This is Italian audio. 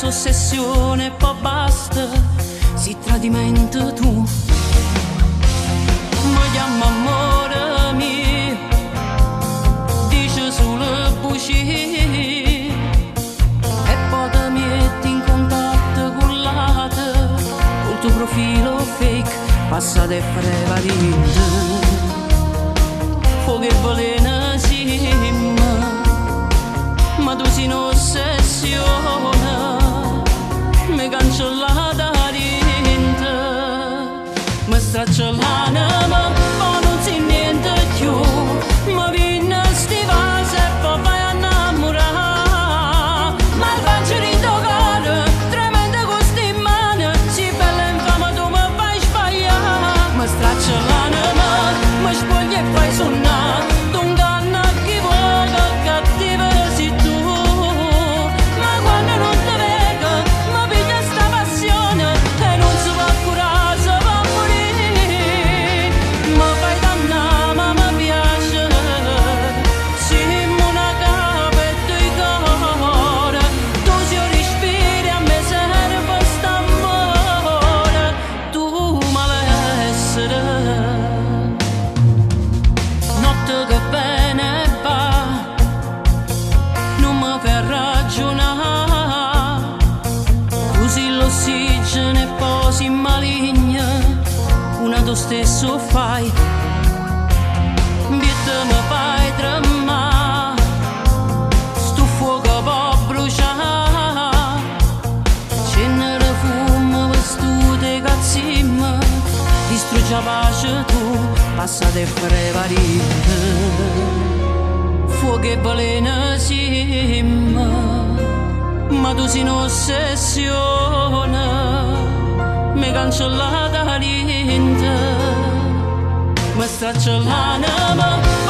questa ossessione poi basta, si tradimento tu. Mi chiama amore mio, dice solo bugie, e poi ti metti in contatto con l'altro, col tuo profilo fake, passate e prevalente. Fu che volena ma tu sei un'ossessione, mi cancellata dentro, mi straccia l'anima, ma non si niente più, mi viene sti vasi e poi vai a innamorare, ma il faccio di toccare, tremendo con sti mani, si bella infame tu mi fai sbagliare, mi straccia l'anima, mi spogli e fai suonare, tu inganna chi vuole, cattiva sei tu. L'ossigeno e poi si maligna, una tu stesso fai, bietta mi fai tremare, sto fuoco può bruciare, cenere fumo, vestute cazzimma, distrugge la pace tu, passate e prevalite, fuoco e balena simma. Ma tu sei un'ossessione, mi cancellata niente, mi straccia l'anima.